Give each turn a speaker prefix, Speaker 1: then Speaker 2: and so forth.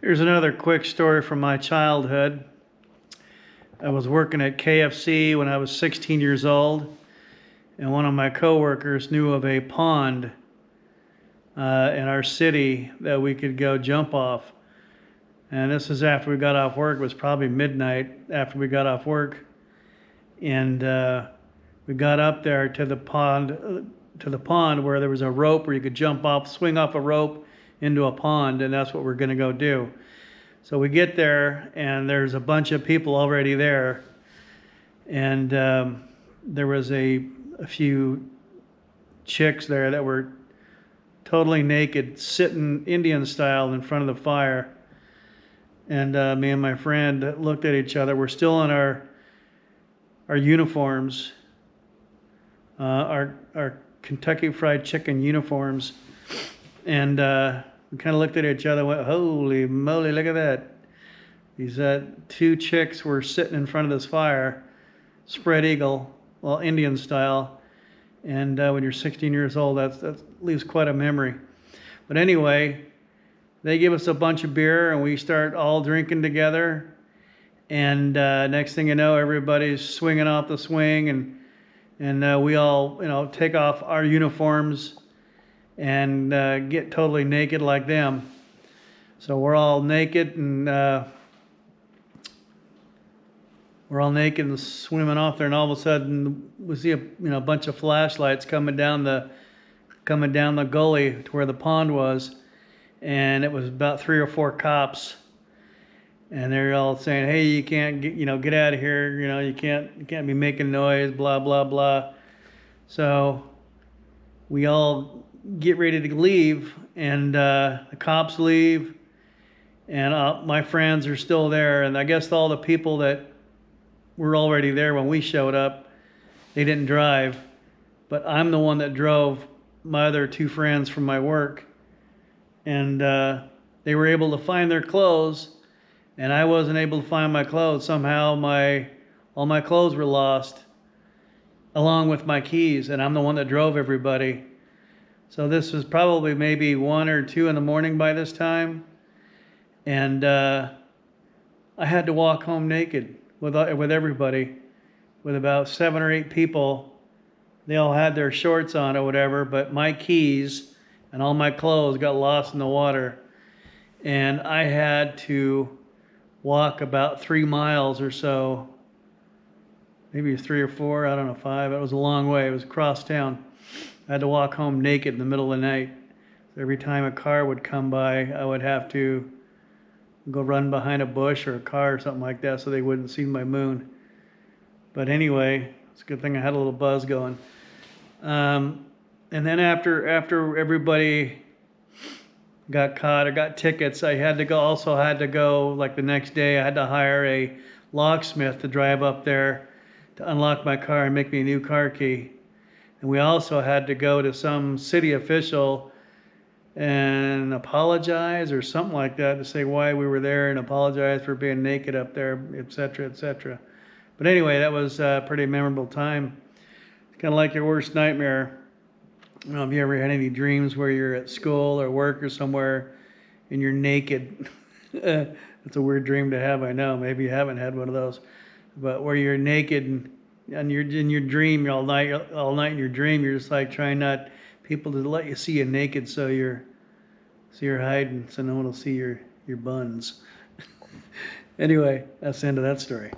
Speaker 1: Here's another quick story from my childhood. I was working at KFC when I was 16 years old, and one of my coworkers knew of a pond in our city that we could go jump off. And this is after we got off work. It was probably midnight after we got off work, and we got up there to the pond where there was a rope where you could jump off, swing off a rope into a pond, and that's what we're going to go do. So we get there, and there's a bunch of people already there, and there was a few chicks there that were totally naked, sitting Indian style in front of the fire. And me and my friend looked at each other. We're still in our uniforms, our Kentucky Fried Chicken uniforms, and we kind of looked at each other and went, holy moly, look at that. These two chicks were sitting in front of this fire, spread eagle, well, Indian style. And when you're 16 years old, that leaves quite a memory. But anyway, they give us a bunch of beer, and we start all drinking together. And next thing you know, everybody's swinging off the swing, and we all, take off our uniforms and get totally naked like them. So we're all naked and swimming off there, and all of a sudden we see a bunch of flashlights coming down the gully to where the pond was, and it was about 3 or 4 cops, and they're all saying, "Hey, you can't get out of here. You can't be making noise. Blah blah blah." So we all get ready to leave, and the cops leave, and my friends are still there, and I guess all the people that were already there when we showed up, they didn't drive, but I'm the one that drove my other 2 friends from my work, and they were able to find their clothes, and I wasn't able to find my clothes. Somehow all my clothes were lost, along with my keys, and I'm the one that drove everybody. So this was probably maybe 1 or 2 in the morning by this time, and I had to walk home naked with everybody, with about 7 or 8 people. They all had their shorts on or whatever, but my keys and all my clothes got lost in the water, and I had to walk about 3 miles or so, maybe 3 or 4, I don't know, 5. It was a long way. It was across town. I had to walk home naked in the middle of the night. Every time a car would come by, I would have to go run behind a bush or a car or something like that so they wouldn't see my moon. But anyway, it's a good thing I had a little buzz going. And then after everybody got caught or got tickets, I also had to go, like the next day, I had to hire a locksmith to drive up there to unlock my car and make me a new car key. And we also had to go to some city official and apologize or something like that, to say why we were there and apologize for being naked up there, etc., etc. But anyway, that was a pretty memorable time. It's kind of like your worst nightmare. I don't know if you ever had any dreams where you're at school or work or somewhere and you're naked. That's a weird dream to have, I know. Maybe you haven't had one of those. But where you're naked and you're in your dream, you're all night in your dream, you're just like trying not people to let you see you naked, so you're hiding so no one will see your buns. Anyway, that's the end of that story.